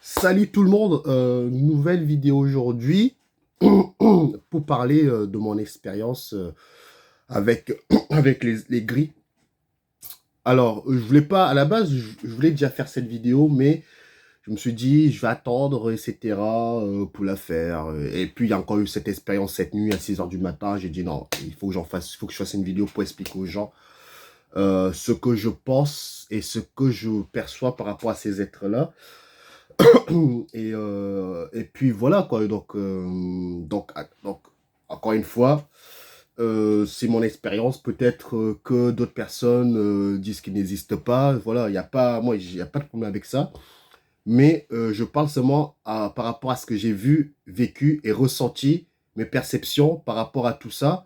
Salut tout le monde, nouvelle vidéo aujourd'hui pour parler de mon expérience avec, avec les gris. Alors, je voulais pas, à la base, je voulais déjà faire cette vidéo, mais je me suis dit, je vais attendre, etc. Pour la faire. Et puis, il y a encore eu cette expérience cette nuit à 6 h du matin. J'ai dit non, il faut que il faut que je fasse une vidéo pour expliquer aux gens ce que je pense et ce que je perçois par rapport à ces êtres-là. Et puis voilà quoi. Donc, encore une fois, c'est mon expérience. Peut-être que d'autres personnes disent qu'il n'existe pas. Voilà, il n'y a pas, moi, il n'y a pas de problème avec ça. Mais je parle seulement par rapport à ce que j'ai vu, vécu et ressenti, mes perceptions par rapport à tout ça.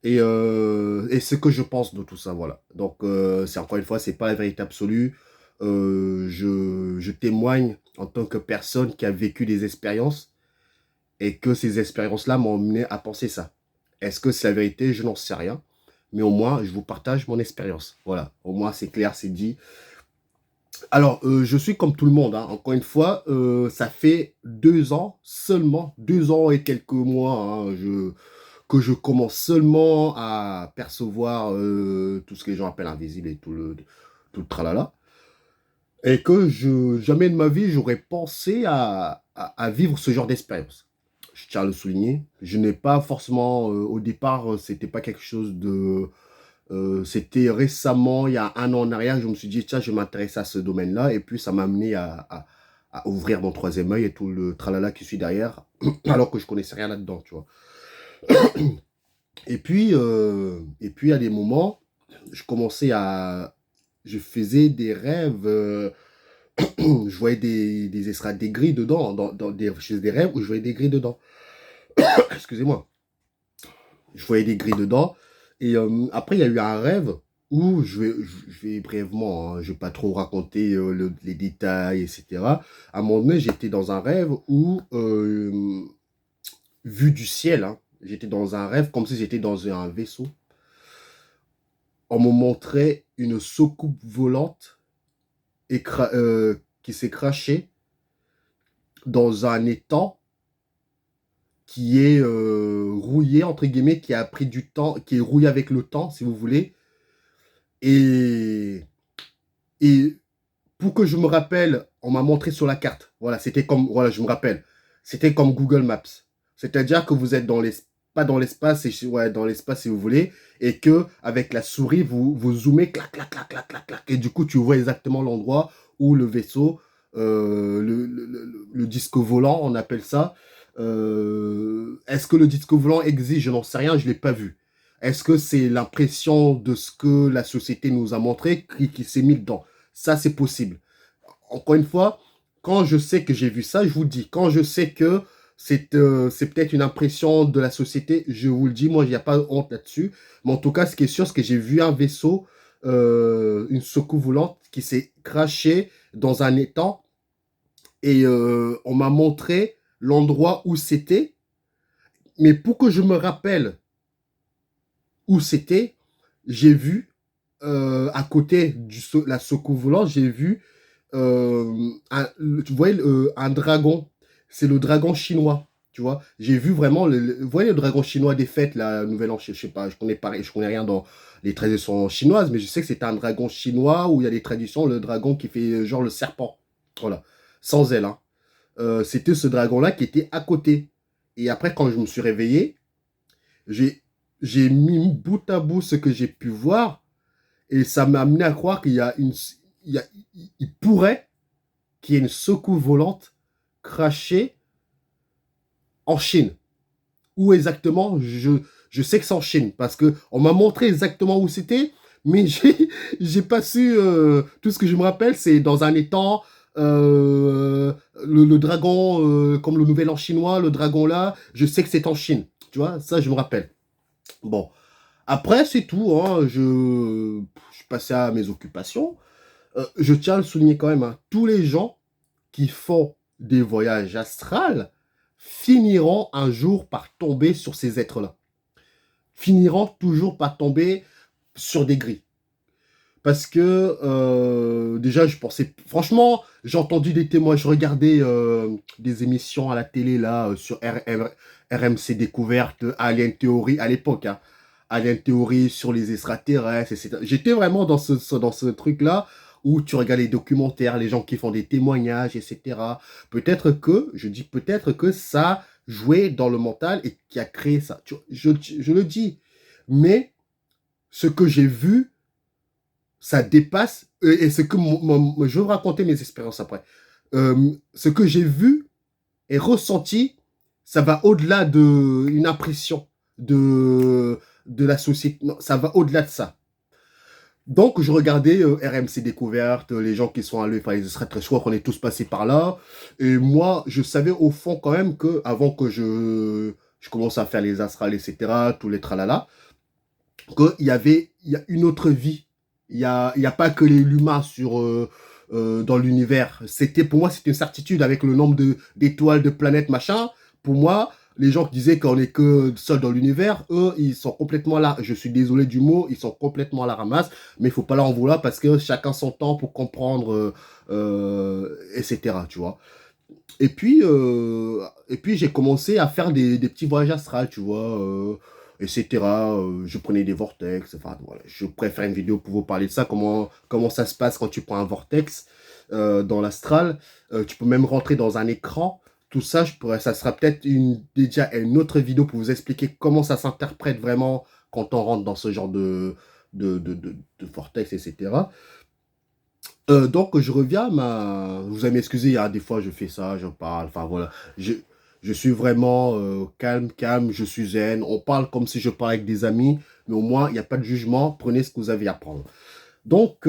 Et ce que je pense de tout ça, voilà. Donc, c'est encore une fois, c'est pas la vérité absolue. Je témoigne en tant que personne qui a vécu des expériences et que ces expériences-là m'ont mené à penser ça. Est-ce que c'est la vérité? Je n'en sais rien. Mais au moins, je vous partage mon expérience. Voilà. Au moins, c'est clair, c'est dit. Alors, je suis comme tout le monde, hein. Encore une fois, ça fait 2 ans, seulement 2 ans et quelques mois, hein, que je commence seulement à percevoir tout ce que les gens appellent invisible et tout le tralala. Et que jamais de ma vie, j'aurais pensé à vivre ce genre d'expérience. Je tiens à le souligner. Je n'ai pas forcément, au départ, c'était pas quelque chose de... c'était récemment, il y a 1 an en arrière, je me suis dit, tiens, je m'intéresse à ce domaine-là. Et puis, ça m'a amené à ouvrir mon troisième œil et tout le tralala qui suit derrière, alors que je connaissais rien là-dedans, tu vois. Et puis, à des moments, je faisais des rêves, je voyais des estrades, des grilles dedans, je faisais des rêves où je voyais des grilles dedans. Excusez-moi. Je voyais des grilles dedans. Et après, il y a eu un rêve où je vais brièvement, hein, je ne vais pas trop raconter les détails, etc. À un moment donné, j'étais dans un rêve où, vu du ciel, hein, j'étais dans un rêve comme si j'étais dans un vaisseau. On me montrait une soucoupe volante qui s'est crashée dans un étang qui est rouillé, entre guillemets, qui a pris du temps, qui est rouillé avec le temps, si vous voulez. Et, et pour que je me rappelle, on m'a montré sur la carte. Voilà, c'était comme, voilà, je me rappelle. C'était comme Google Maps. C'est-à-dire que vous êtes pas dans l'espace, ouais, dans l'espace si vous voulez, et que avec la souris, vous zoomez, clac, clac, clac, clac, clac, clac, et du coup, tu vois exactement l'endroit où le vaisseau, le disque volant, on appelle ça. Est-ce que le disque volant existe? Je n'en sais rien, je ne l'ai pas vu. Est-ce que c'est l'impression de ce que la société nous a montré qui s'est mis dedans? Ça, c'est possible. Encore une fois, quand je sais que j'ai vu ça, je vous le dis. Quand je sais que c'est peut-être une impression de la société, je vous le dis. Moi, il n'y a pas de honte là-dessus. Mais en tout cas, ce qui est sûr, c'est que j'ai vu un vaisseau, une soucoupe volante qui s'est crashé dans un étang. Et on m'a montré l'endroit où c'était. Mais pour que je me rappelle où c'était, j'ai vu, à côté de la soucoupe volante, j'ai vu tu vois, un dragon. C'est le dragon chinois, tu vois. J'ai vu vraiment, vous voyez le dragon chinois des fêtes, la Nouvelle An, je sais pas, je connais rien dans les traditions chinoises, mais je sais que c'est un dragon chinois où il y a des traditions, le dragon qui fait genre le serpent, voilà, sans aile, hein. C'était ce dragon-là qui était à côté. Et après, quand je me suis réveillé, j'ai j'ai mis bout à bout ce que j'ai pu voir et ça m'a amené à croire qu'il y a il, y a, il pourrait qu'il y ait une secousse volante crachée en Chine. Où exactement, je sais que c'est en Chine parce qu'on m'a montré exactement où c'était, mais j'ai pas su. Tout ce que je me rappelle, c'est dans un étang. Le dragon, comme le nouvel an chinois, le dragon là, je sais que c'est en Chine. Tu vois, ça, je me rappelle. Bon. Après, c'est tout, hein. Je suis passé à mes occupations. Je tiens à le souligner quand même, hein. Tous les gens qui font des voyages astrales finiront un jour par tomber sur ces êtres-là. Finiront toujours par tomber sur des grilles. Parce que déjà, je pensais... Franchement, j'ai entendu des témoins, je regardais des émissions à la télé, là, sur RMC Découverte, Alien Theory, à l'époque, hein. Alien Theory sur les extraterrestres, etc. J'étais vraiment dans dans ce truc-là, où tu regardes les documentaires, les gens qui font des témoignages, etc. Peut-être que, je dis peut-être que ça jouait dans le mental et qui a créé ça. Je le dis. Mais ce que j'ai vu, ça dépasse, et ce que je vais vous raconter mes expériences après. Ce que j'ai vu et ressenti, ça va au-delà d'une impression de la société. Non, ça va au-delà de ça. Donc, je regardais RMC Découverte, les gens qui sont allés, enfin, les extraterrestres, je crois qu'on est tous passés par là. Et moi, je savais au fond quand même que, avant que je commence à faire les astrales, etc., tous les tralala, il y a une autre vie. Il y a pas que l'humain dans l'univers. Pour moi, c'était une certitude avec le nombre d'étoiles, de planètes, machin. Pour moi, les gens qui disaient qu'on est que seul dans l'univers, eux, ils sont complètement là. Je suis désolé du mot, ils sont complètement à la ramasse, mais il faut pas leur en vouloir parce que chacun son temps pour comprendre, etc. Tu vois. Et puis j'ai commencé à faire des petits voyages astrales, tu vois, etc. Je prenais des vortex. Enfin, voilà, je préfère une vidéo pour vous parler de ça, comment ça se passe quand tu prends un vortex dans l'astral. Tu peux même rentrer dans un écran. Tout ça, ça sera peut-être déjà une autre vidéo pour vous expliquer comment ça s'interprète vraiment quand on rentre dans ce genre de vortex, etc. Donc, je reviens à Vous allez m'excuser, il y a des fois, je fais ça, je parle, enfin voilà. Je suis vraiment calme, je suis zen. On parle comme si je parlais avec des amis, mais au moins, il n'y a pas de jugement. Prenez ce que vous avez à prendre. Donc,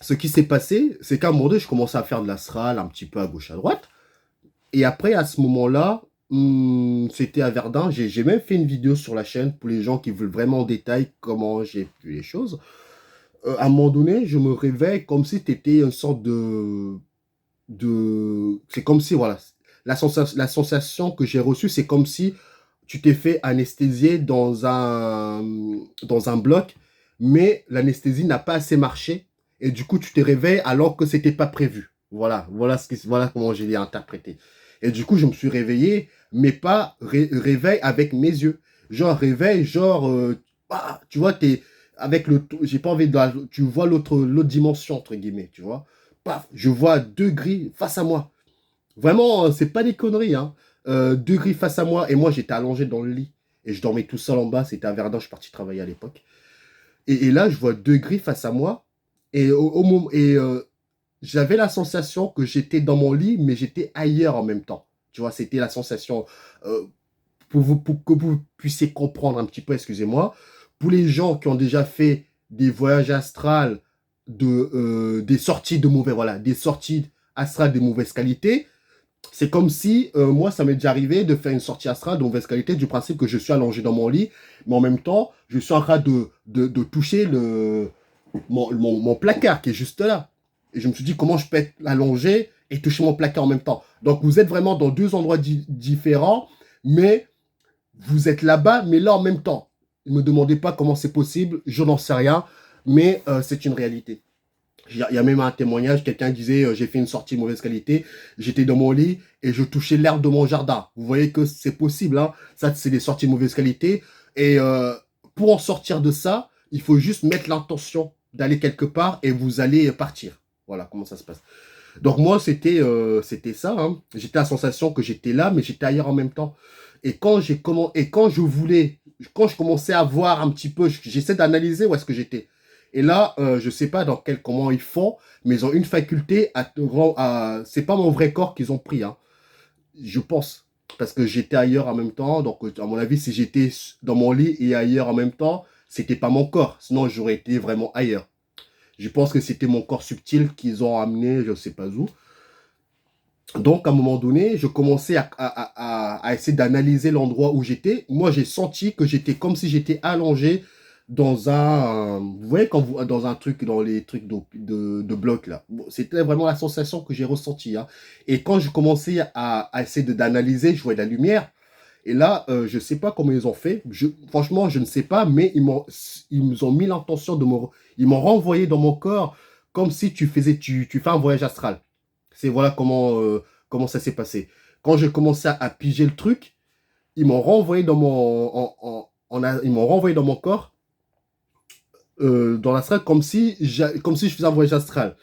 ce qui s'est passé, c'est qu'à un moment donné, je commençais à faire de l'astral, un petit peu à gauche, à droite. Et après, à ce moment-là, c'était à Verdun. J'ai même fait une vidéo sur la chaîne pour les gens qui veulent vraiment en détail comment j'ai vu les choses. À un moment donné, je me réveille comme si tu étais une sorte c'est comme si, voilà, la sensation que j'ai reçue, c'est comme si tu t'es fait anesthésier dans un bloc, mais l'anesthésie n'a pas assez marché, et du coup, tu te réveilles alors que c'était pas prévu. Voilà comment j'ai interprété. Et du coup, je me suis réveillé, mais pas réveil avec mes yeux. Genre, réveil, genre, tu vois, j'ai pas envie tu vois l'autre dimension, entre guillemets, tu vois. Paf, je vois deux grilles face à moi. Vraiment, c'est pas des conneries, hein. Deux grilles face à moi, et moi, j'étais allongé dans le lit. Et je dormais tout seul en bas, c'était à Verdun, je suis parti travailler à l'époque. Et là, je vois deux grilles face à moi, et j'avais la sensation que j'étais dans mon lit, mais j'étais ailleurs en même temps. Tu vois, c'était la sensation, euh, pour que vous puissiez comprendre un petit peu, excusez-moi, pour les gens qui ont déjà fait des voyages astrales, des sorties de mauvais, voilà, des sorties astrales de mauvaise qualité, c'est comme si, moi, ça m'est déjà arrivé de faire une sortie astrale de mauvaise qualité, du principe que je suis allongé dans mon lit, mais en même temps, je suis en train de toucher mon placard qui est juste là. Et je me suis dit, comment je peux être allongé et toucher mon placard en même temps. Donc, vous êtes vraiment dans deux endroits différents, mais vous êtes là-bas, mais là en même temps. Ne me demandez pas comment c'est possible, je n'en sais rien, mais c'est une réalité. Il y a même un témoignage, quelqu'un disait, j'ai fait une sortie de mauvaise qualité, j'étais dans mon lit et je touchais l'herbe de mon jardin. Vous voyez que c'est possible, hein. Ça, c'est des sorties de mauvaise qualité. Et pour en sortir de ça, il faut juste mettre l'intention d'aller quelque part et vous allez partir. Voilà comment ça se passe. Donc moi, c'était ça, hein. J'étais à la sensation que j'étais là, mais j'étais ailleurs en même temps. Quand je commençais à voir un petit peu, j'essaie d'analyser où est-ce que j'étais. Et là, je sais pas comment ils font, mais ils ont une faculté c'est pas mon vrai corps qu'ils ont pris, hein. Je pense. Parce que j'étais ailleurs en même temps. Donc, à mon avis, si j'étais dans mon lit et ailleurs en même temps, c'était pas mon corps. Sinon, j'aurais été vraiment ailleurs. Je pense que c'était mon corps subtil qu'ils ont amené, je ne sais pas où. Donc, à un moment donné, je commençais à essayer d'analyser l'endroit où j'étais. Moi, j'ai senti que j'étais comme si j'étais allongé vous voyez, dans un truc, dans les trucs de bloc, là. Bon, c'était vraiment la sensation que j'ai ressentie, hein. Et quand je commençais à essayer d'analyser, je voyais de la lumière. Et là, je ne sais pas comment ils ont fait. Franchement, je ne sais pas, mais ils nous ont mis l'intention de me... Ils m'ont renvoyé dans mon corps comme si tu fais un voyage astral. C'est voilà comment ça s'est passé. Quand j'ai commencé à piger le truc, ils m'ont renvoyé dans ils m'ont renvoyé dans mon corps, dans l'astral, comme si je faisais un voyage astral.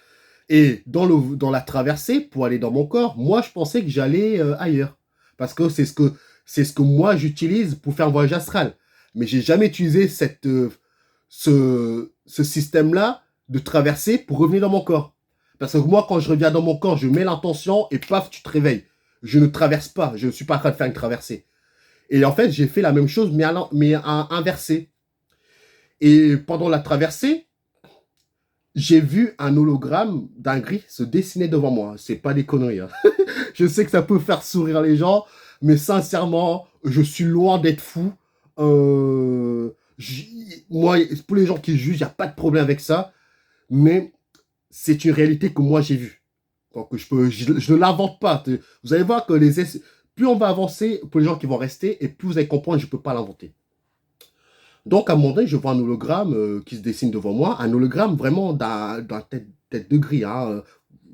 Et dans la traversée, pour aller dans mon corps, moi, je pensais que j'allais ailleurs. Parce que c'est ce que moi, j'utilise pour faire un voyage astral. Mais j'ai jamais utilisé ce système-là de traversée pour revenir dans mon corps. Parce que moi, quand je reviens dans mon corps, je mets l'intention et paf, tu te réveilles. Je ne traverse pas. Je ne suis pas en train de faire une traversée. Et en fait, j'ai fait la même chose, mais inversé. Et pendant la traversée, j'ai vu un hologramme d'un gris se dessiner devant moi. C'est pas des conneries. Hein. Je sais que ça peut faire sourire les gens, mais sincèrement, je suis loin d'être fou. Moi, pour les gens qui jugent, il n'y a pas de problème avec ça, mais c'est une réalité que moi j'ai vue. Donc je ne l'invente pas. Vous allez voir que plus on va avancer, pour les gens qui vont rester, et plus vous allez comprendre, je ne peux pas l'inventer. Donc, à un moment donné, je vois un hologramme qui se dessine devant moi, un hologramme vraiment d'un tête de gris. Hein.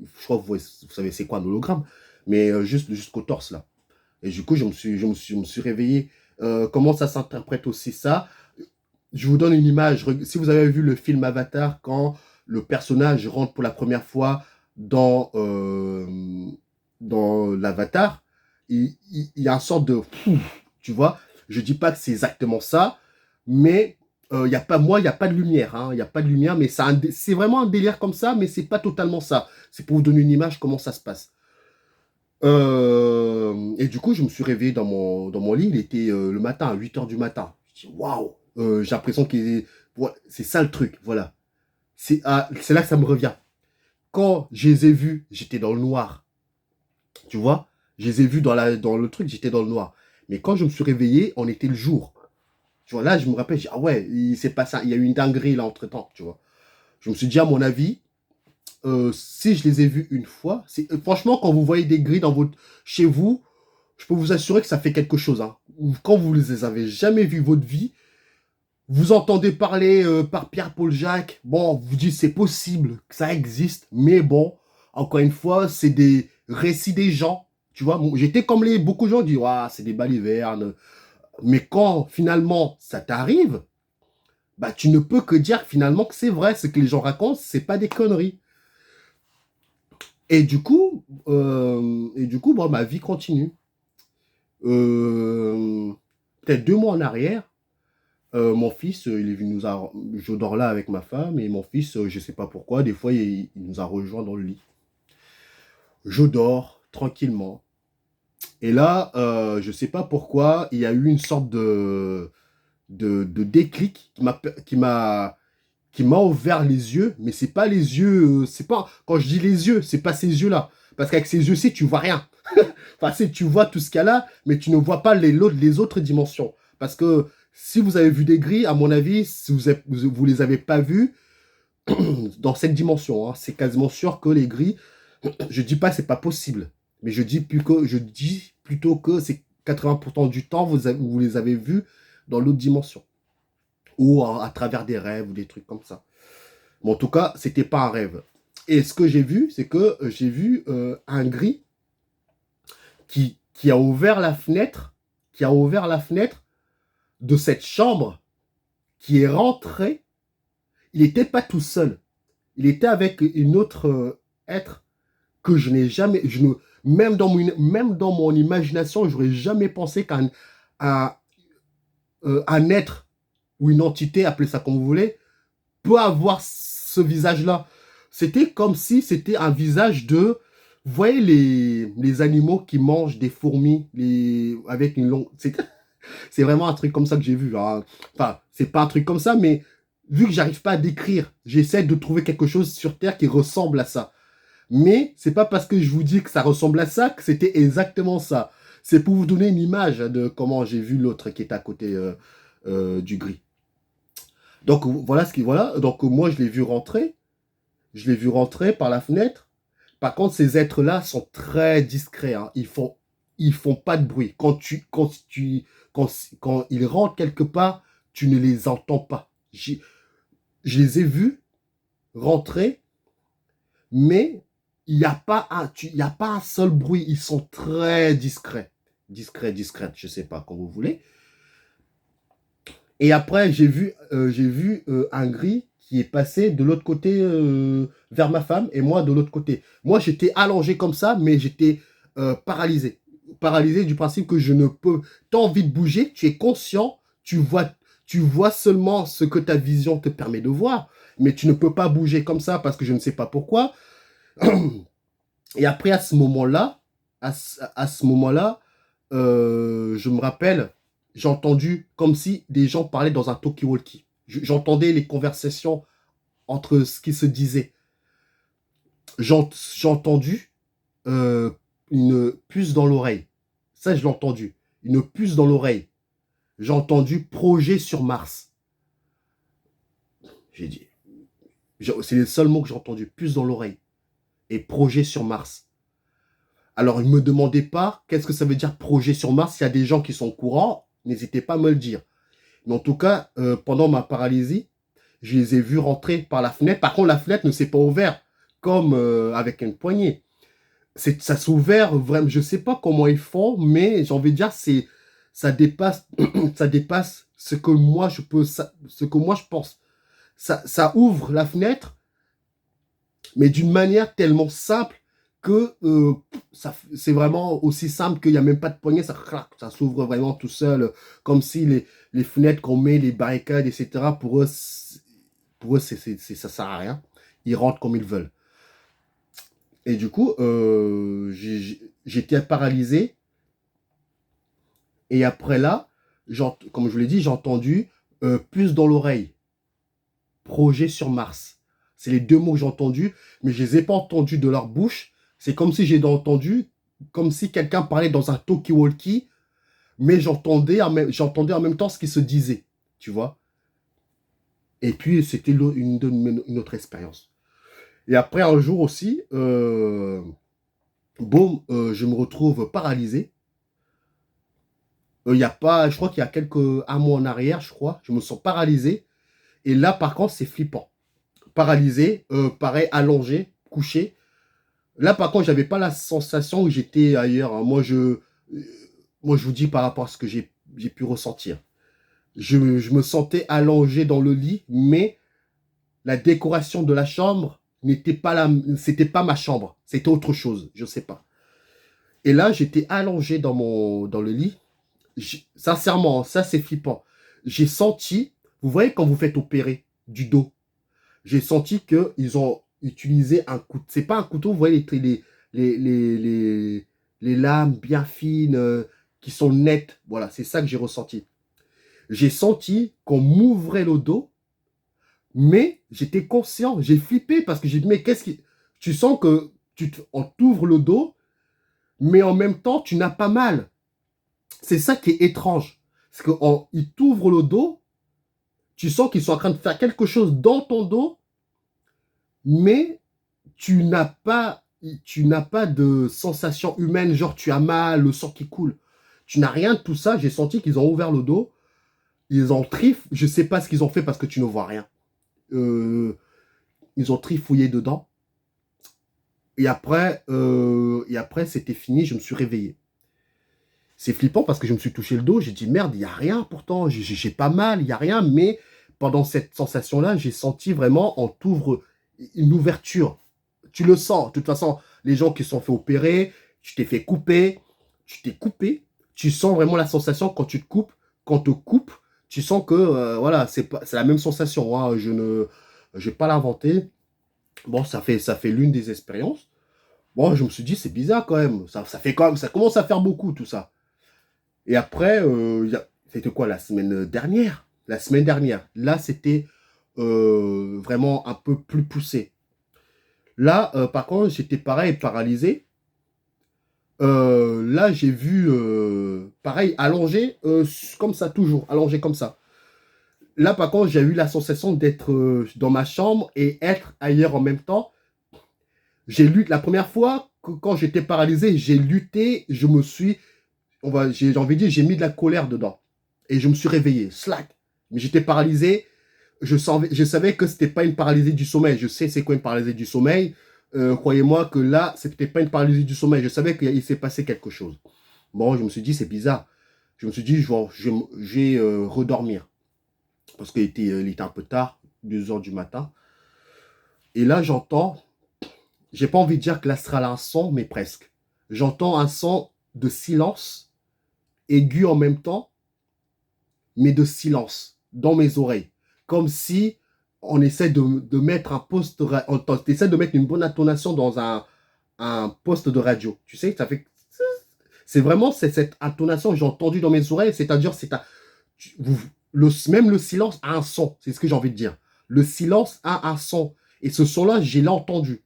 Je crois que vous savez c'est quoi un hologramme, mais juste jusqu'au torse, là. Et du coup, je me suis réveillé. Comment ça s'interprète aussi, ça? Je vous donne une image. Si vous avez vu le film Avatar, quand le personnage rentre pour la première fois dans l'Avatar, il y a une sorte de... Tu vois, je dis pas que c'est exactement ça, mais il y a pas de lumière, hein, il y a pas de lumière, mais c'est vraiment un délire comme ça, mais c'est pas totalement ça. C'est pour vous donner une image comment ça se passe. Et du coup, je me suis réveillé dans mon lit, il était le matin, à 8 heures du matin. Je dis, waouh, j'ai l'impression ouais, c'est ça le truc, voilà. C'est là que ça me revient. Quand je les ai vus, j'étais dans le noir. Tu vois, je les ai vus dans le truc, j'étais dans le noir. Mais quand je me suis réveillé, on était le jour. Tu vois, là, je me rappelle, je dis, ah ouais, il s'est passé, il y a eu une dinguerie là entre-temps, tu vois. Je me suis dit, à mon avis, si je les ai vus une fois, franchement, quand vous voyez des grilles chez vous, je peux vous assurer que ça fait quelque chose. Hein. Quand vous les avez jamais vus votre vie, vous entendez parler par Pierre-Paul Jacques, bon, vous dites c'est possible que ça existe, mais bon, encore une fois, c'est des récits des gens. Tu vois, j'étais comme beaucoup de gens disent, ouais, c'est des balivernes. Mais quand finalement ça t'arrive, bah tu ne peux que dire finalement que c'est vrai, ce que les gens racontent, c'est pas des conneries. Et du coup, bon, ma vie continue. Peut-être 2 mois en arrière, mon fils, il est venu je dors là avec ma femme, et mon fils, je sais pas pourquoi, des fois, il nous a rejoints dans le lit. Je dors tranquillement. Et là, je sais pas pourquoi, il y a eu une sorte de déclic qui m'a ouvert les yeux, mais c'est pas les yeux, c'est pas, quand je dis les yeux, c'est pas ces yeux-là. Parce qu'avec ces yeux-ci, tu vois rien. Enfin, tu vois tout ce qu'il y a là, mais tu ne vois pas les autres dimensions. Parce que si vous avez vu des grilles, à mon avis, si vous les avez pas vus dans cette dimension, hein, c'est quasiment sûr que les grilles, je dis pas que c'est pas possible, mais je dis plutôt que c'est 80% du temps, vous les avez vus dans l'autre dimension. Ou à travers des rêves ou des trucs comme ça. Mais en tout cas, c'était pas un rêve. Et ce que j'ai vu, c'est que j'ai vu un gris qui a ouvert la fenêtre, de cette chambre, qui est rentré. Il n'était pas tout seul. Il était avec une autre être que je n'ai jamais, même dans mon imagination, j'aurais jamais pensé un être ou une entité, appelez ça comme vous voulez, peut avoir ce visage-là. C'était comme si c'était un visage de... Vous voyez les animaux qui mangent des fourmis avec une longue... C'est vraiment un truc comme ça que j'ai vu. Hein. Enfin, c'est pas un truc comme ça, mais vu que j'arrive pas à décrire, j'essaie de trouver quelque chose sur Terre qui ressemble à ça. Mais c'est pas parce que je vous dis que ça ressemble à ça que c'était exactement ça. C'est pour vous donner une image de comment j'ai vu l'autre qui est à côté du gris. Donc voilà. Donc moi je l'ai vu rentrer. Je l'ai vu rentrer par la fenêtre. Par contre, ces êtres-là sont très discrets. Hein. ils font pas de bruit. Quand ils rentrent quelque part, tu ne les entends pas. Je les ai vus rentrer, mais il n'y a pas il y a pas un seul bruit. Ils sont très discrets. Discrètes, je sais pas, quand vous voulez. Et après, j'ai vu un gris qui est passé de l'autre côté vers ma femme et moi de l'autre côté. Moi, j'étais allongé comme ça, mais j'étais paralysé. Paralysé du principe que je ne peux... Tu as envie de bouger, tu es conscient, tu vois seulement ce que ta vision te permet de voir, mais tu ne peux pas bouger comme ça parce que je ne sais pas pourquoi. Et après, à ce moment-là, je me rappelle, j'ai entendu comme si des gens parlaient dans un talkie-walkie. J'entendais les conversations entre ce qui se disait. J'ai entendu euh, une puce dans l'oreille. Ça, je l'ai entendu. Une puce dans l'oreille. J'ai entendu projet sur Mars. J'ai dit, c'est les seuls mots que j'ai entendus. Puce dans l'oreille et projet sur Mars. Alors, ne me demandez pas qu'est-ce que ça veut dire projet sur Mars. S'il y a des gens qui sont au courant, n'hésitez pas à me le dire. Mais en tout cas, pendant ma paralysie, je les ai vus rentrer par la fenêtre. Par contre, la fenêtre ne s'est pas ouverte comme avec une poignée. Ça s'est ouvert vraiment. Je ne sais pas comment ils font, mais j'ai envie de dire, ça dépasse, ça dépasse ce que moi je peux, ce que moi je pense. Ça ouvre la fenêtre, mais d'une manière tellement simple que c'est vraiment aussi simple qu'il n'y a même pas de poignée, ça s'ouvre vraiment tout seul, comme si les fenêtres qu'on met, les barricades, etc., pour eux ça sert à rien. Ils rentrent comme ils veulent. Et du coup, j'étais paralysé. Et après là, comme je vous l'ai dit, j'ai entendu puce dans l'oreille, projet sur Mars. C'est les deux mots que j'ai entendus, mais je les ai pas entendus de leur bouche. C'est comme si j'ai entendu, comme si quelqu'un parlait dans un talkie-walkie, mais j'entendais en même temps ce qui se disait, tu vois. Et puis, c'était une autre expérience. Et après, un jour aussi, boum, je me retrouve paralysé. Il y a pas, je crois qu'il y a un mois en arrière, je crois, je me sens paralysé. Et là, par contre, c'est flippant. Paralysé, pareil, allongé, couché. Là, par contre, j'avais pas la sensation que j'étais ailleurs, hein. Moi, je vous dis par rapport à ce que j'ai pu ressentir. Je me sentais allongé dans le lit, mais la décoration de la chambre c'était pas ma chambre, c'était autre chose, je sais pas. Et là, j'étais allongé dans le lit. Sincèrement, ça c'est flippant. J'ai senti, vous voyez quand vous faites opérer du dos, j'ai senti qu'ils ont utilisé un couteau. C'est pas un couteau, vous voyez les lames bien fines qui sont nettes. Voilà, c'est ça que j'ai ressenti. J'ai senti qu'on m'ouvrait le dos, mais j'étais conscient. J'ai flippé parce que j'ai dit, mais qu'est-ce qui... Tu sens que on t'ouvre le dos, mais en même temps, tu n'as pas mal. C'est ça qui est étrange. Parce qu'ils t'ouvrent le dos, tu sens qu'ils sont en train de faire quelque chose dans ton dos, mais tu n'as pas de sensation humaine, genre tu as mal, le sang qui coule. Tu n'as rien de tout ça. J'ai senti qu'ils ont ouvert le dos, ils ont je sais pas ce qu'ils ont fait parce que tu ne vois rien. Ils ont trifouillé dedans. Et après c'était fini, je me suis réveillé. C'est flippant parce que je me suis touché le dos, j'ai dit merde, il n'y a rien pourtant, j'ai pas mal, il n'y a rien, mais pendant cette sensation-là, j'ai senti vraiment, on t'ouvre une ouverture. Tu le sens, de toute façon, les gens qui se sont fait opérer, tu t'es fait couper, tu t'es coupé, tu sens vraiment la sensation quand tu te coupes, quand te coupe, tu sens que, voilà, c'est la même sensation, hein, je ne vais pas l'inventer. Bon, ça fait l'une des expériences. Bon, je me suis dit, c'est bizarre quand même, ça fait quand même, ça commence à faire beaucoup tout ça. Et après, c'était quoi la semaine dernière? La semaine dernière. Là, c'était vraiment un peu plus poussé. Là, par contre, j'étais pareil, paralysé. Là, j'ai vu, pareil, allongé, comme ça, toujours, allongé comme ça. Là, par contre, j'ai eu la sensation d'être dans ma chambre et être ailleurs en même temps. J'ai lu, la première fois, quand j'étais paralysé, j'ai lutté, j'ai envie de dire, j'ai mis de la colère dedans. Et je me suis réveillé, slack. Mais j'étais paralysé, je savais que c'était pas une paralysie du sommeil. Je sais c'est quoi une paralysie du sommeil. Croyez-moi que là, c'était pas une paralysie du sommeil. Je savais qu'il s'est passé quelque chose. Bon, je me suis dit, c'est bizarre. Je me suis dit, je vais redormir. Parce il était un peu tard, 2 heures du matin. Et là, j'ai pas envie de dire que l'astral a un son, mais presque. J'entends un son de silence, aigu en même temps, mais de silence, dans mes oreilles. Comme si on essaie de mettre on essaie de mettre une bonne intonation dans un poste de radio. Tu sais, ça fait... C'est vraiment cette intonation que j'ai entendue dans mes oreilles, c'est-à-dire, même le silence a un son, c'est ce que j'ai envie de dire. Le silence a un son. Et ce son-là, je l'ai entendu.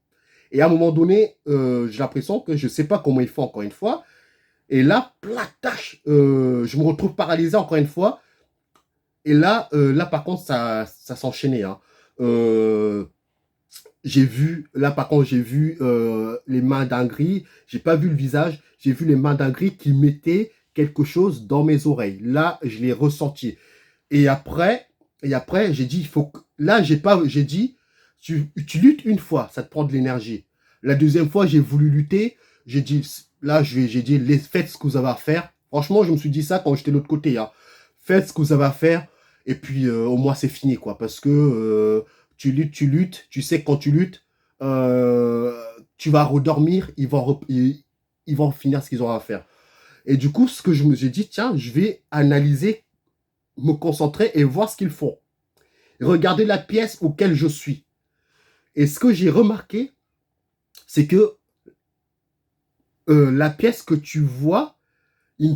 Et à un moment donné, j'ai l'impression que je ne sais pas comment il fait encore une fois. Et là, platache, je me retrouve paralysé encore une fois. Et là par contre, ça s'enchaînait. Hein. Là par contre, j'ai vu les mains d'un gris. J'ai pas vu le visage. J'ai vu les mains d'un gris qui mettaient quelque chose dans mes oreilles. Là, je l'ai ressenti. Et après, j'ai dit, là, j'ai dit, tu luttes une fois, ça te prend de l'énergie. La deuxième fois, j'ai voulu lutter. J'ai dit, faites ce que vous avez à faire. Franchement, je me suis dit ça quand j'étais de l'autre côté. Hein. Faites ce que vous avez à faire. Et puis, au moins, c'est fini, quoi. Parce que tu luttes. Tu sais que quand tu luttes, tu vas redormir. Ils vont finir ce qu'ils ont à faire. Et du coup, ce que je me suis dit, tiens, je vais analyser, me concentrer et voir ce qu'ils font. Regarder la pièce auquel je suis. Et ce que j'ai remarqué, c'est que la pièce que tu vois,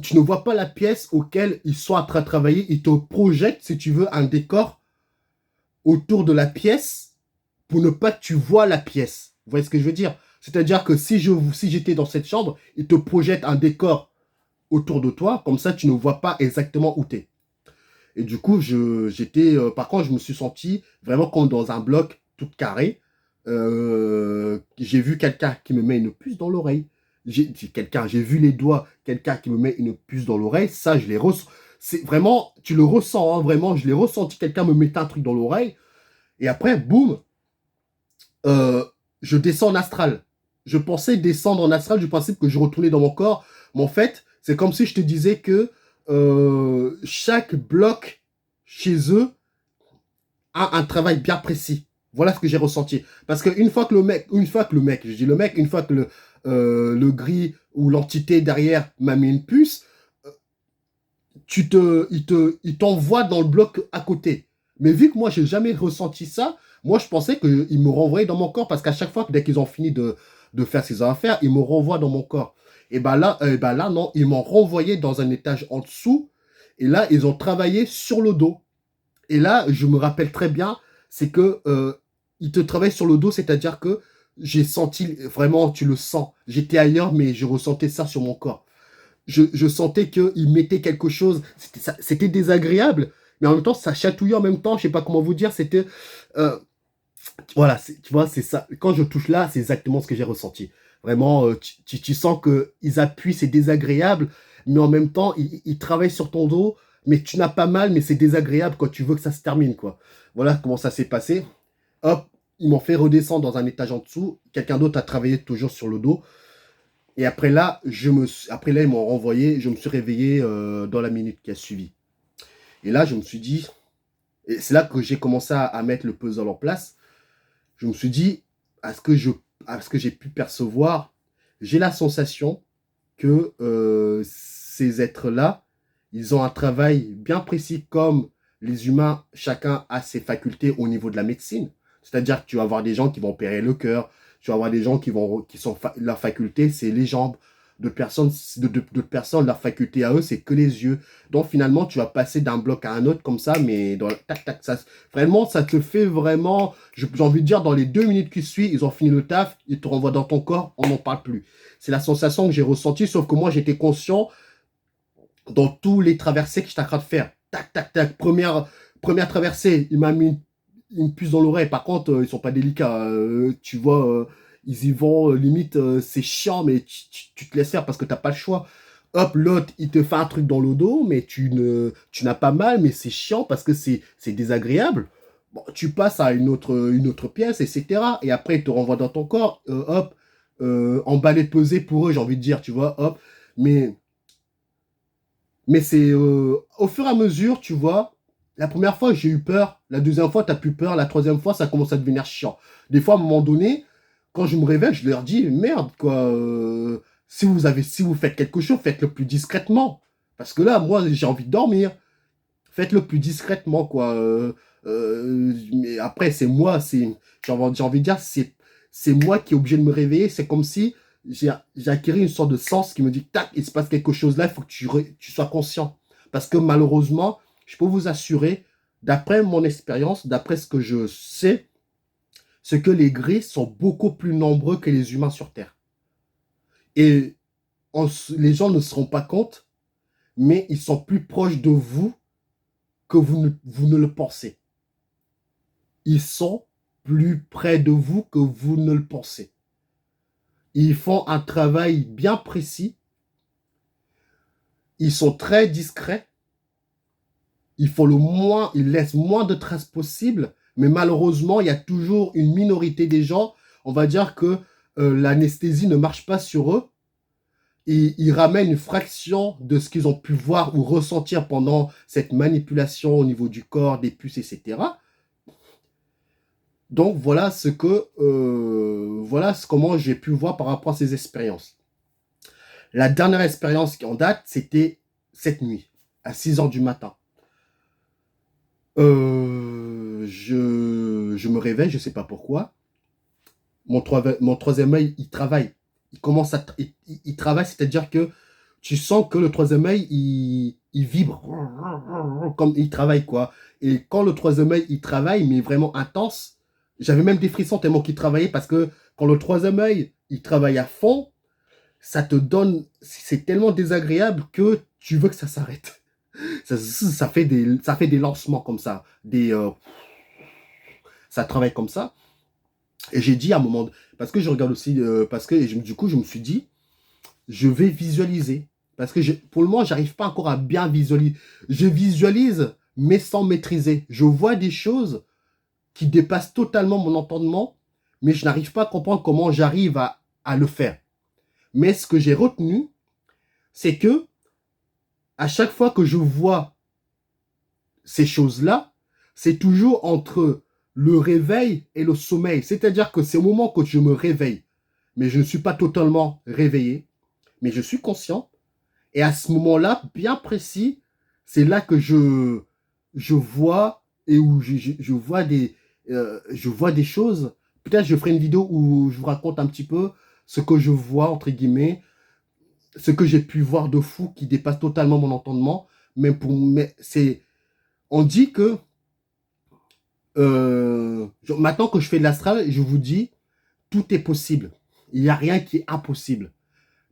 tu ne vois pas la pièce auquel ils sont en train de travailler. Ils te projettent, si tu veux, un décor autour de la pièce pour ne pas que tu vois la pièce. Vous voyez ce que je veux dire? C'est-à-dire que si j'étais dans cette chambre, ils te projettent un décor autour de toi, comme ça tu ne vois pas exactement où tu es. Et du coup, par contre, je me suis senti vraiment comme dans un bloc tout carré. J'ai vu quelqu'un qui me met une puce dans l'oreille. J'ai vu les doigts, quelqu'un qui me met une puce dans l'oreille. Ça, je l'ai ressenti. C'est vraiment, tu le ressens, hein, vraiment, je l'ai ressenti. Quelqu'un me mettait un truc dans l'oreille. Et après, boum, je descends en astral. Je pensais descendre en astral du principe que je retournais dans mon corps. Mais en fait, c'est comme si je te disais que chaque bloc chez eux a un travail bien précis. Voilà ce que j'ai ressenti. Parce qu'une fois que une fois que le gris ou l'entité derrière m'a mis une puce, il t'envoie dans le bloc à côté. Mais vu que moi, j'ai jamais ressenti ça, moi, je pensais qu'ils me renvoyaient dans mon corps parce qu'à chaque fois, dès qu'ils ont fini de faire ce qu'ils ont à faire, ils me renvoient dans mon corps. Et là, non, ils m'ont renvoyé dans un étage en dessous. Et là, ils ont travaillé sur le dos. Et là, je me rappelle très bien, c'est que ils te travaillent sur le dos, c'est-à-dire que j'ai senti, vraiment, tu le sens. J'étais ailleurs, mais je ressentais ça sur mon corps. Je sentais qu'ils mettaient quelque chose. C'était désagréable, mais en même temps, ça chatouillait en même temps. Je sais pas comment vous dire. C'était... voilà, tu vois, c'est ça. Quand je touche là, c'est exactement ce que j'ai ressenti. Vraiment, tu sens qu'ils appuient, c'est désagréable, mais en même temps, ils travaillent sur ton dos, mais tu n'as pas mal, mais c'est désagréable quand tu veux que ça se termine, quoi. Voilà comment ça s'est passé. Hop, ils m'ont fait redescendre dans un étage en dessous. Quelqu'un d'autre a travaillé toujours sur le dos. Et après là, ils m'ont renvoyé. Je me suis réveillé dans la minute qui a suivi. Et là, je me suis dit, et c'est là que j'ai commencé à mettre le puzzle en place. Je me suis dit, à ce que j'ai pu percevoir, j'ai la sensation que ces êtres-là, ils ont un travail bien précis comme les humains, chacun a ses facultés au niveau de la médecine. C'est-à-dire que tu vas avoir des gens qui vont opérer le cœur, tu vas avoir des gens leur faculté, c'est les jambes. D'autres personnes, leur faculté à eux, c'est que les yeux. Donc finalement, tu vas passer d'un bloc à un autre comme ça, mais tac, tac, vraiment, ça te fait vraiment, j'ai envie de dire, dans les 2 minutes qui suivent, ils ont fini le taf, ils te renvoient dans ton corps, on n'en parle plus. C'est la sensation que j'ai ressentie, sauf que moi, j'étais conscient dans tous les traversées que j'étais en train de faire. Tac, tac, tac, première traversée, il m'a mis une puce dans l'oreille. Par contre, ils sont pas délicats. Tu vois, ils y vont, limite, c'est chiant, mais tu te laisses faire parce que t'as pas le choix. Hop, l'autre, il te fait un truc dans le dos, mais tu n'as pas mal, mais c'est chiant parce que c'est désagréable. Bon, tu passes à une autre pièce, etc. Et après, il te renvoie dans ton corps, hop, emballé, pesé pour eux, j'ai envie de dire, tu vois, hop. Mais, mais c'est au fur et à mesure, tu vois, la première fois, j'ai eu peur. La deuxième fois, t'as plus peur. La troisième fois, ça commence à devenir chiant. Des fois, à un moment donné, quand je me réveille, je leur dis, merde, quoi. Si vous faites quelque chose, faites-le plus discrètement. Parce que là, moi, j'ai envie de dormir. Faites-le plus discrètement, quoi. Mais après, c'est moi, j'ai envie de dire, c'est moi qui est obligé de me réveiller. C'est comme si j'ai acquis une sorte de sens qui me dit, tac, il se passe quelque chose là, il faut que tu sois conscient. Parce que malheureusement, je peux vous assurer, d'après mon expérience, d'après ce que je sais, c'est que les gris sont beaucoup plus nombreux que les humains sur Terre. Et les gens ne se rendent pas compte, mais ils sont plus proches de vous que vous ne le pensez. Ils sont plus près de vous que vous ne le pensez. Ils font un travail bien précis. Ils sont très discrets. Ils laissent moins de traces possibles. Mais malheureusement, il y a toujours une minorité des gens. On va dire que l'anesthésie ne marche pas sur eux. Et ils ramènent une fraction de ce qu'ils ont pu voir ou ressentir pendant cette manipulation au niveau du corps, des puces, etc. Donc voilà comment j'ai pu voir par rapport à ces expériences. La dernière expérience qui en date, c'était cette nuit, à 6 heures du matin. Je me réveille, je ne sais pas pourquoi. Mon troisième œil, il travaille. Il travaille, c'est-à-dire que tu sens que le troisième œil, il vibre, comme il travaille, quoi. Et quand le troisième œil, il travaille, mais vraiment intense, j'avais même des frissons tellement qu'il travaillait, parce que quand le troisième œil, il travaille à fond, ça te donne, c'est tellement désagréable que tu veux que ça s'arrête. Ça fait des lancements comme ça, ça travaille comme ça. Et j'ai dit à un moment, parce que je regarde aussi, parce que du coup, je me suis dit, je vais visualiser. Parce que pour le moment, j'arrive pas encore à bien visualiser. Je visualise, mais sans maîtriser. Je vois des choses qui dépassent totalement mon entendement, mais je n'arrive pas à comprendre comment j'arrive à le faire. Mais ce que j'ai retenu, c'est que à chaque fois que je vois ces choses-là, c'est toujours entre le réveil et le sommeil. C'est-à-dire que c'est au moment que je me réveille, mais je ne suis pas totalement réveillé, mais je suis conscient. Et à ce moment-là, bien précis, c'est là que je vois et où je vois des choses. Peut-être je ferai une vidéo où je vous raconte un petit peu ce que je vois, entre guillemets, ce que j'ai pu voir de fou qui dépasse totalement mon entendement. Mais on dit que maintenant que je fais de l'astral, je vous dis, tout est possible. Il n'y a rien qui est impossible.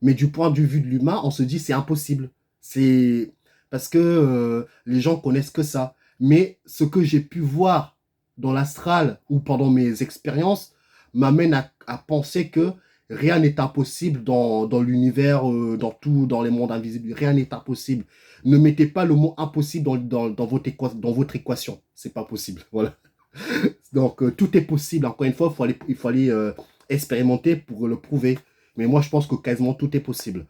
Mais du point de vue de l'humain, on se dit c'est impossible. C'est parce que les gens connaissent que ça. Mais ce que j'ai pu voir dans l'astral ou pendant mes expériences m'amène à penser que rien n'est impossible dans l'univers, dans les mondes invisibles. Rien n'est impossible. Ne mettez pas le mot impossible dans votre équation. C'est pas possible. Voilà. Donc, tout est possible. Encore une fois, il faut aller expérimenter pour le prouver. Mais moi, je pense que quasiment tout est possible.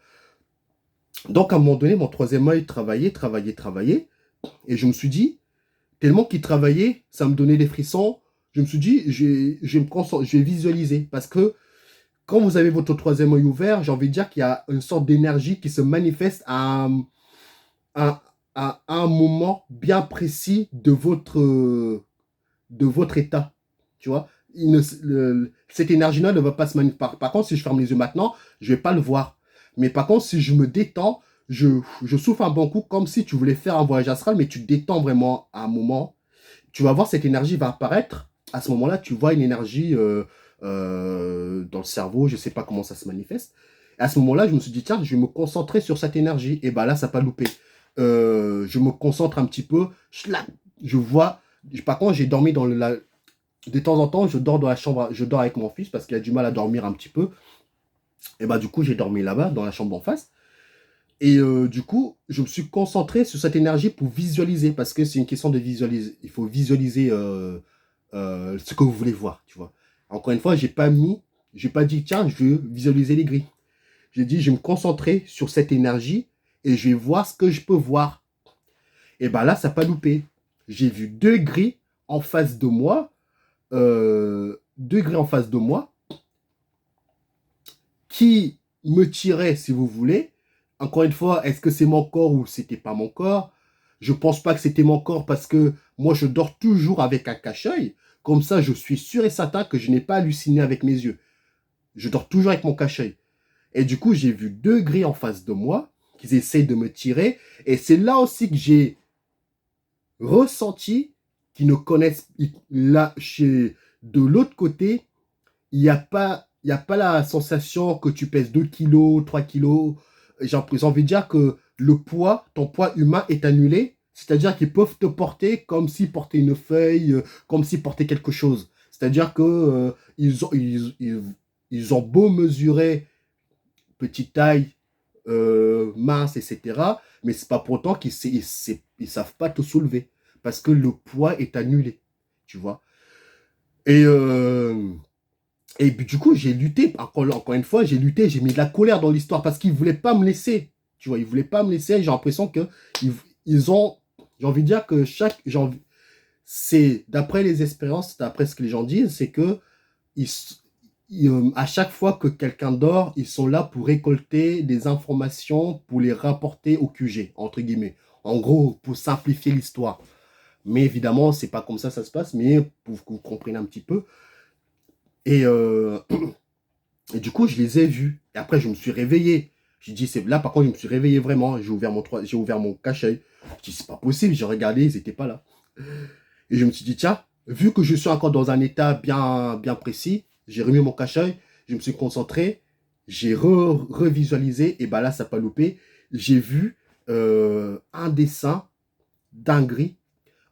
Donc, à un moment donné, mon troisième œil travaillait. Et je me suis dit, tellement qu'il travaillait, ça me donnait des frissons. Je me suis dit, je vais visualiser. Parce que quand vous avez votre troisième œil ouvert, j'ai envie de dire qu'il y a une sorte d'énergie qui se manifeste à un moment bien précis de votre état. Tu vois, cette énergie-là ne va pas se manifester. Par contre, si je ferme les yeux maintenant, je ne vais pas le voir. Mais par contre, si je me détends, je souffle un bon coup comme si tu voulais faire un voyage astral, mais tu te détends vraiment à un moment. Tu vas voir, cette énergie va apparaître. À ce moment-là, tu vois une énergie dans le cerveau, je ne sais pas comment ça se manifeste. Et à ce moment-là, je me suis dit, tiens, je vais me concentrer sur cette énergie. Et bien là, ça n'a pas loupé. Je me concentre un petit peu. Je vois. Par contre, j'ai dormi de temps en temps, je dors dans la chambre, je dors avec mon fils parce qu'il a du mal à dormir un petit peu. Et bah, du coup, j'ai dormi là-bas, dans la chambre d'en face. Et du coup, je me suis concentré sur cette énergie pour visualiser, parce que c'est une question de visualiser. Il faut visualiser ce que vous voulez voir, tu vois. Encore une fois, j'ai pas dit, tiens, je veux visualiser les grilles. J'ai dit, je vais me concentrer sur cette énergie et je vais voir ce que je peux voir. Et ben là, ça n'a pas loupé. J'ai vu deux grilles en face de moi, deux grilles en face de moi, qui me tiraient, si vous voulez. Encore une fois, est-ce que c'est mon corps ou c'était pas mon corps? Je pense pas que c'était mon corps parce que moi, je dors toujours avec un cache-œil. Comme ça, je suis sûr et certain que je n'ai pas halluciné avec mes yeux. Je dors toujours avec mon cache-œil. Et du coup, j'ai vu deux grilles en face de moi qui essayent de me tirer. Et c'est là aussi que j'ai ressenti qu'ils ne connaissent là chez de l'autre côté, il y a pas la sensation que tu pèses 2 kilos, 3 kilos. J'ai envie de dire que le poids, ton poids humain est annulé. C'est-à-dire qu'ils peuvent te porter comme s'ils portaient une feuille, comme s'ils portaient quelque chose. C'est-à-dire que ils ont beau mesurer petite taille, mince, etc. Mais c'est pas pour autant ils savent pas te soulever. Parce que le poids est annulé. Tu vois. Et, et puis, du coup, j'ai lutté. Encore une fois, j'ai lutté. J'ai mis de la colère dans l'histoire parce qu'ils ne voulaient pas me laisser. Tu vois, ils ne voulaient pas me laisser. J'ai l'impression que ils ont. J'ai envie de dire que c'est d'après les expériences, d'après ce que les gens disent, c'est que ils, à chaque fois que quelqu'un dort, ils sont là pour récolter des informations pour les rapporter au QG, entre guillemets. En gros, pour simplifier l'histoire. Mais évidemment, c'est pas comme ça se passe, mais pour que vous compreniez un petit peu. Et, et du coup, je les ai vus. Et après, je me suis réveillé. J'ai dit, là, par contre, je me suis réveillé vraiment. J'ai ouvert mon cachet. Je dis, c'est pas possible. J'ai regardé, ils n'étaient pas là. Et je me suis dit, tiens, vu que je suis encore dans un état bien précis, j'ai remis mon cachet, je me suis concentré, j'ai revisualisé, et ben là, ça n'a pas loupé. J'ai vu un dessin d'un gris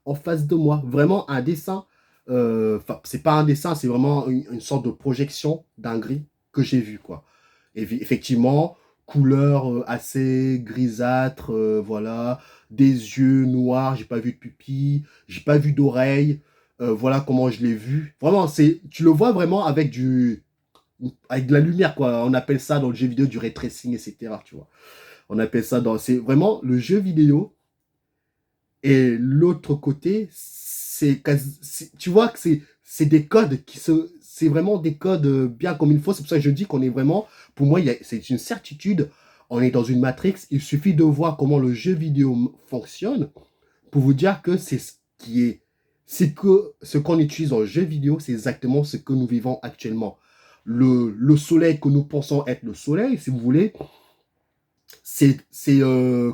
en face de moi. Vraiment un dessin. C'est pas un dessin, c'est vraiment une sorte de projection d'un gris que j'ai vu, quoi. Et effectivement, couleur assez grisâtre, voilà, des yeux noirs, j'ai pas vu de pupille, j'ai pas vu d'oreille, voilà comment je l'ai vu. Vraiment, tu le vois vraiment avec de la lumière, quoi. On appelle ça dans le jeu vidéo du ray tracing, etc. Tu vois. On appelle ça c'est vraiment le jeu vidéo. Et l'autre côté, tu vois que c'est des codes c'est vraiment des codes bien comme il faut. C'est pour ça que je dis qu'on est vraiment, pour moi, c'est une certitude. On est dans une matrix. Il suffit de voir comment le jeu vidéo fonctionne pour vous dire que c'est que ce qu'on utilise en jeu vidéo, c'est exactement ce que nous vivons actuellement. Le soleil que nous pensons être le soleil, si vous voulez, c'est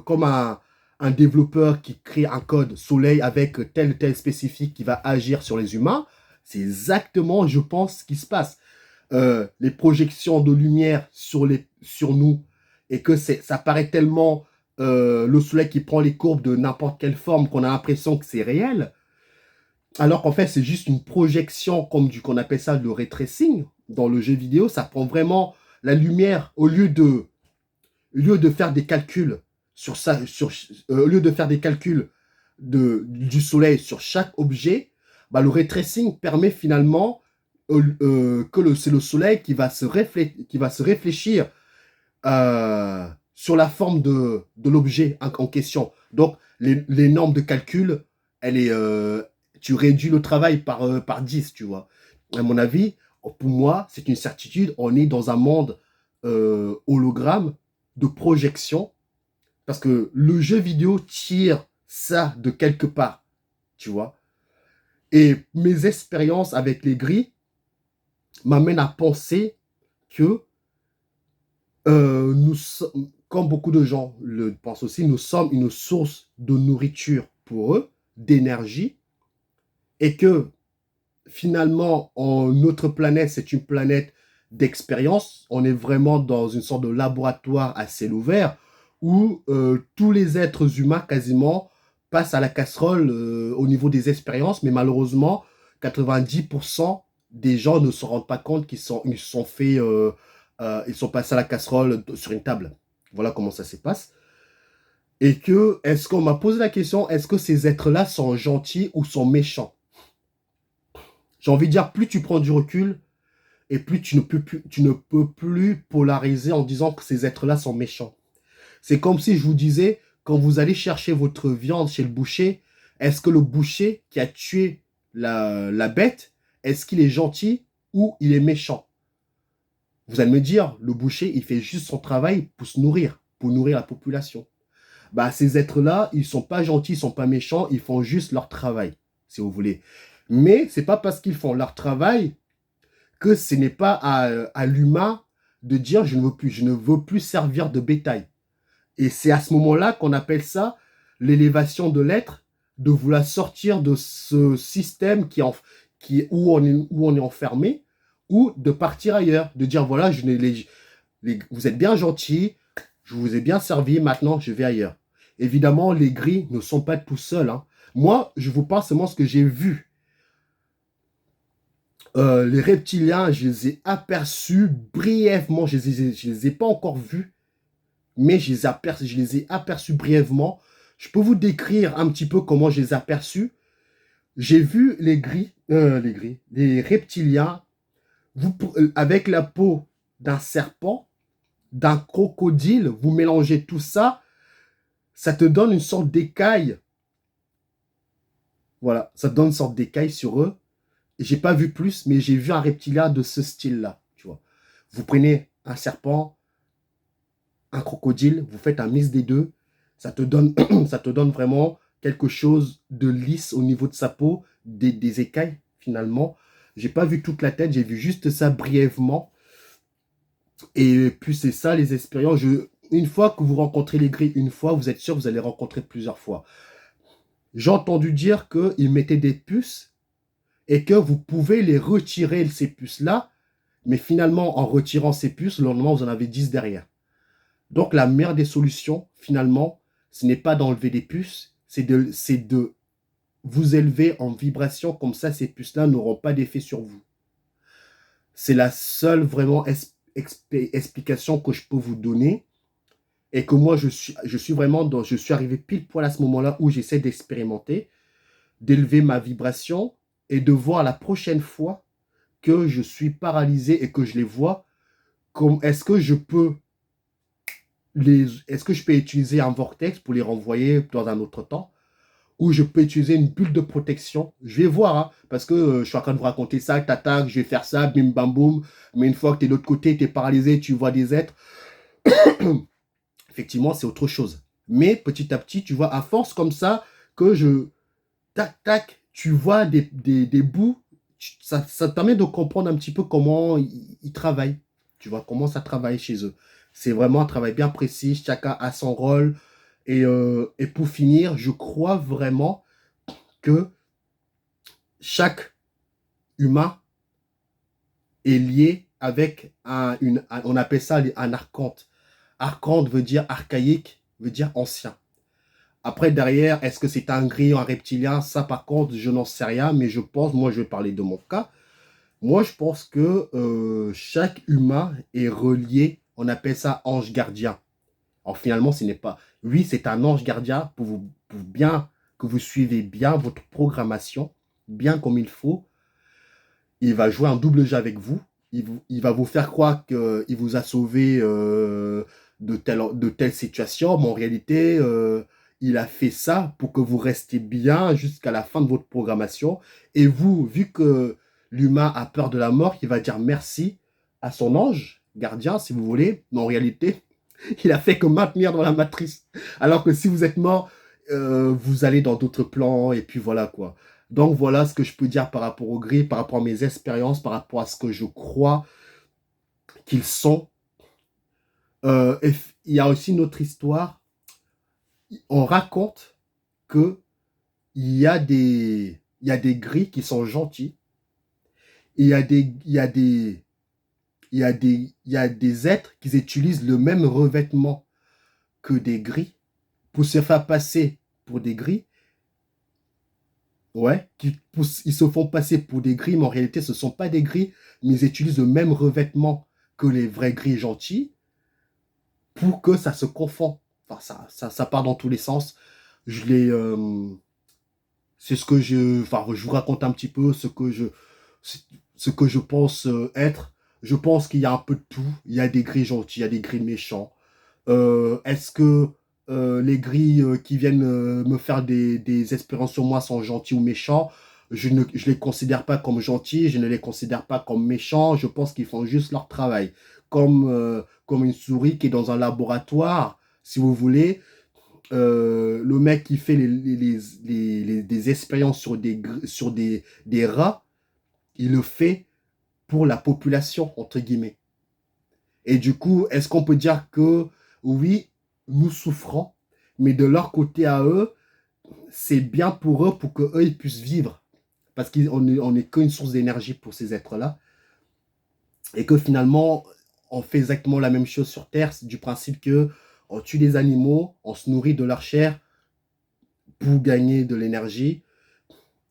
comme un développeur qui crée un code soleil avec tel spécifique qui va agir sur les humains. C'est exactement, je pense, ce qui se passe. Les projections de lumière sur nous et que ça paraît tellement le soleil qui prend les courbes de n'importe quelle forme qu'on a l'impression que c'est réel, alors qu'en fait c'est juste une projection comme qu'on appelle ça le ray tracing dans le jeu vidéo. Ça prend vraiment la lumière au lieu de faire des calculs sur ça, au lieu de faire des calculs du soleil sur chaque objet, bah, le ray tracing permet finalement que c'est le soleil qui va se réfléchir sur la forme de l'objet en question. Donc, les normes de calcul, tu réduis le travail par 10, tu vois. À mon avis, pour moi, c'est une certitude. On est dans un monde hologramme de projection parce que le jeu vidéo tire ça de quelque part, tu vois. Et mes expériences avec les grilles m'amènent à penser que comme beaucoup de gens le pensent aussi, nous sommes une source de nourriture pour eux, d'énergie, et que finalement, notre planète, c'est une planète d'expérience. On est vraiment dans une sorte de laboratoire à ciel ouvert où tous les êtres humains quasiment passent à la casserole au niveau des expériences, mais malheureusement, 90% des gens ne se rendent pas compte ils sont passés à la casserole sur une table. Voilà comment ça se passe. Et est-ce qu'on m'a posé la question, est-ce que ces êtres-là sont gentils ou sont méchants? J'ai envie de dire, plus tu prends du recul, et plus tu ne peux plus polariser en disant que ces êtres-là sont méchants. C'est comme si je vous disais, quand vous allez chercher votre viande chez le boucher, est-ce que le boucher qui a tué la bête, est-ce qu'il est gentil ou il est méchant? Vous allez me dire, le boucher, il fait juste son travail pour nourrir la population. Bah, ces êtres-là, ils sont pas gentils, ils sont pas méchants, ils font juste leur travail, si vous voulez. Mais c'est pas parce qu'ils font leur travail que ce n'est pas à l'humain de dire je ne veux plus servir de bétail. Et c'est à ce moment-là qu'on appelle ça l'élévation de l'être, de vouloir sortir de ce système où on est enfermé, ou de partir ailleurs, de dire voilà, vous êtes bien gentils, je vous ai bien servi, maintenant je vais ailleurs. Évidemment, les gris ne sont pas tout seuls. Hein. Moi, je vous parle seulement ce que j'ai vu. Les reptiliens, je les ai aperçus brièvement. Je les ai pas encore vus, mais je les ai aperçus brièvement. Je peux vous décrire un petit peu comment je les ai aperçus. J'ai vu les reptiliens avec la peau d'un serpent, d'un crocodile. Vous mélangez tout ça, ça te donne une sorte d'écaille. Voilà, ça te donne une sorte d'écaille sur eux. J'ai pas vu plus, mais j'ai vu un reptilien de ce style-là, tu vois. Vous prenez un serpent, un crocodile, vous faites un mix des deux, ça te donne, ça te donne vraiment quelque chose de lisse au niveau de sa peau, des écailles, finalement. J'ai pas vu toute la tête, j'ai vu juste ça brièvement. Et puis c'est ça, les expériences. Une fois que vous rencontrez les gris une fois, vous êtes sûr que vous allez rencontrer plusieurs fois. J'ai entendu dire qu'ils mettaient des puces et que vous pouvez les retirer, ces puces-là, mais finalement, en retirant ces puces, le lendemain, vous en avez 10 derrière. Donc, la meilleure des solutions, finalement, ce n'est pas d'enlever des puces, c'est de vous élever en vibration, comme ça, ces puces-là n'auront pas d'effet sur vous. C'est la seule vraiment explication que je peux vous donner, et que moi, je suis arrivé pile poil à ce moment-là où j'essaie d'expérimenter, d'élever ma vibration, et de voir la prochaine fois que je suis paralysé et que je les vois, est-ce que je peux utiliser un vortex pour les renvoyer dans un autre temps, ou je peux utiliser une bulle de protection. Je vais voir, hein, parce que je suis en train de vous raconter ça, t'attaques, je vais faire ça, bim bam boum, mais une fois que tu es de l'autre côté, tu es paralysé, tu vois des êtres, effectivement, c'est autre chose. Mais petit à petit, tu vois, à force comme ça, tac, tac, tu vois des bouts, ça te permet de comprendre un petit peu comment ils travaillent. Tu vois, comment ça travaille chez eux. C'est vraiment un travail bien précis, chacun a son rôle. Et pour finir, je crois vraiment que chaque humain est lié avec on appelle ça un archonte. Archonte veut dire archaïque, veut dire ancien. Après, derrière, est-ce que c'est un gris ou un reptilien? Ça, par contre, je n'en sais rien, mais moi, je vais parler de mon cas. Moi, je pense que chaque humain est relié, on appelle ça ange gardien. Alors, finalement, ce n'est pas... Oui, c'est un ange gardien pour bien que vous suivez bien votre programmation, bien comme il faut. Il va jouer un double jeu avec vous. Il va vous faire croire qu'il vous a sauvé de telle situation, mais en réalité, il a fait ça pour que vous restiez bien jusqu'à la fin de votre programmation. Et vous, vu que l'humain a peur de la mort, il va dire merci à son ange gardien, si vous voulez. Mais en réalité, il a fait que maintenir dans la matrice. Alors que si vous êtes mort, vous allez dans d'autres plans, et puis voilà quoi. Donc voilà ce que je peux dire par rapport au gris, par rapport à mes expériences, par rapport à ce que je crois qu'ils sont. Et il y a aussi une autre histoire. On raconte que il y a des gris qui sont gentils. Et il y a des êtres qui utilisent le même revêtement que des gris pour se faire passer pour des gris. Ouais, ils se font passer pour des gris, mais en réalité, ce ne sont pas des gris, mais ils utilisent le même revêtement que les vrais gris gentils pour que ça se confond. Enfin, ça part dans tous les sens. Je l'ai, c'est ce que enfin, je vous raconte un petit peu ce que je pense être. Je pense qu'il y a un peu de tout. Il y a des gris gentils, il y a des gris méchants. Est-ce que les gris qui viennent me faire des expériences sur moi sont gentils ou méchants? Je les considère pas comme gentils, je ne les considère pas comme méchants. Je pense qu'ils font juste leur travail. Comme une souris qui est dans un laboratoire, si vous voulez. Le mec qui fait des expériences sur des rats, il le fait pour la population, entre guillemets. Et du coup, est-ce qu'on peut dire que oui, nous souffrons, mais de leur côté à eux, c'est bien pour eux, pour qu'eux, ils puissent vivre. Parce qu'on n'est qu'une source d'énergie pour ces êtres-là. Et que finalement, on fait exactement la même chose sur Terre. C'est du principe que on tue des animaux, on se nourrit de leur chair pour gagner de l'énergie.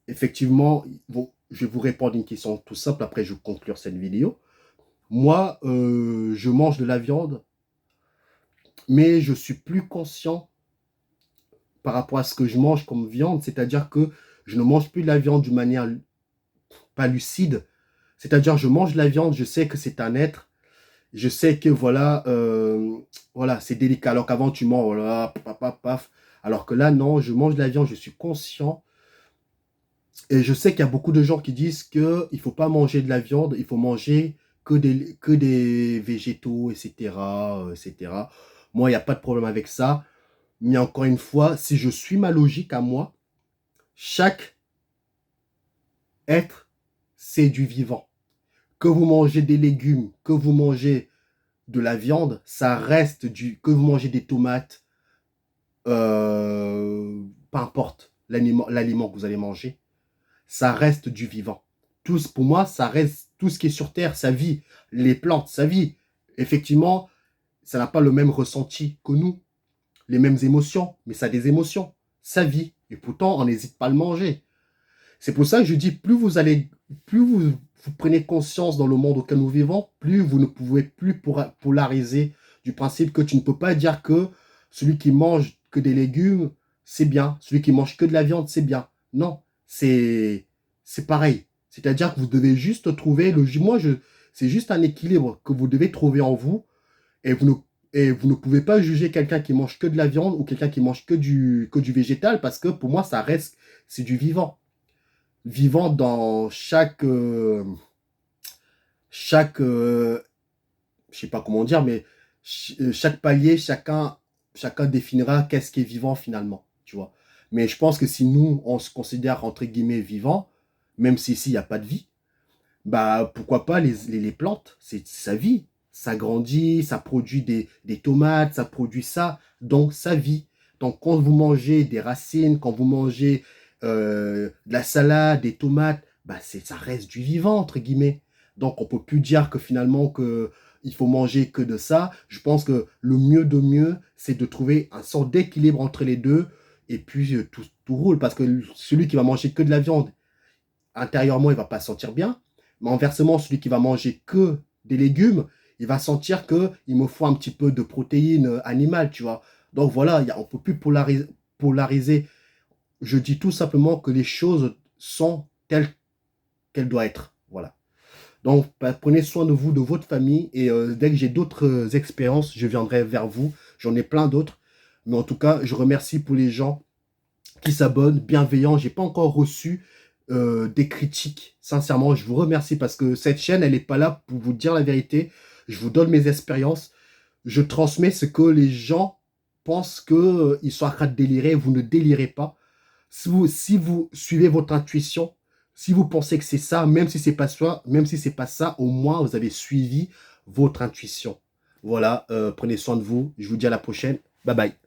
Effectivement, bon, je vais vous répondre à une question tout simple, après je vais conclure cette vidéo. Moi, je mange de la viande, mais je suis plus conscient par rapport à ce que je mange comme viande, c'est-à-dire que je ne mange plus de la viande d'une manière pas lucide, c'est-à-dire je mange de la viande, je sais que c'est un être, je sais que voilà, voilà, c'est délicat, alors qu'avant tu manges, voilà, paf, paf, paf, alors que là, non, je mange de la viande, je suis conscient, et je sais qu'il y a beaucoup de gens qui disent qu'il ne faut pas manger de la viande, il faut manger que des végétaux, etc., etc. Moi, il n'y a pas de problème avec ça. Mais encore une fois, si je suis ma logique à moi, chaque être, c'est du vivant. Que vous mangez des légumes, que vous mangez de la viande, ça reste que vous mangez des tomates, peu importe l'aliment que vous allez manger, ça reste du vivant. Pour moi, ça reste tout ce qui est sur Terre, ça vit. Les plantes, ça vit. Effectivement, ça n'a pas le même ressenti que nous, les mêmes émotions, mais ça a des émotions. Ça vit. Et pourtant, on n'hésite pas à le manger. C'est pour ça que je dis, plus vous prenez conscience dans le monde auquel nous vivons, plus vous ne pouvez plus polariser du principe que tu ne peux pas dire que celui qui mange que des légumes, c'est bien. Celui qui mange que de la viande, c'est bien. Non, c'est pareil. C'est-à-dire que vous devez juste trouver c'est juste un équilibre que vous devez trouver en vous et vous ne pouvez pas juger quelqu'un qui mange que de la viande ou quelqu'un qui mange que du végétal parce que pour moi, c'est du vivant. Vivant dans chaque je sais pas comment dire, mais chaque palier, chacun définira qu'est-ce qui est vivant finalement, tu vois. Mais je pense que si nous, on se considère entre guillemets vivant, même si ici, il n'y a pas de vie, bah pourquoi pas les plantes, c'est sa vie. Ça grandit, ça produit des tomates, ça produit ça, donc ça vit. Donc quand vous mangez des racines, quand vous mangez de la salade, des tomates, bah ça reste du vivant, entre guillemets. Donc on peut plus dire que finalement que il faut manger que de ça. Je pense que le mieux de mieux, c'est de trouver un sort d'équilibre entre les deux, et puis tout roule. Parce que celui qui va manger que de la viande, intérieurement, il va pas se sentir bien. Mais inversement, celui qui va manger que des légumes, il va sentir que il me faut un petit peu de protéines animales, tu vois. Donc voilà, on ne peut plus polariser. Je dis tout simplement que les choses sont telles qu'elles doivent être. Voilà. Donc, prenez soin de vous, de votre famille, et dès que j'ai d'autres expériences, je viendrai vers vous. J'en ai plein d'autres. Mais en tout cas, je remercie pour les gens qui s'abonnent, bienveillants. J'ai pas encore reçu des critiques. Sincèrement, je vous remercie parce que cette chaîne, elle n'est pas là pour vous dire la vérité. Je vous donne mes expériences. Je transmets ce que les gens pensent qu'ils sont en train de délirer. Vous ne délirez pas. Si vous suivez votre intuition, si vous pensez que c'est ça, même si c'est pas ça, même si c'est pas ça, au moins vous avez suivi votre intuition. Voilà, prenez soin de vous. Je vous dis à la prochaine. Bye bye.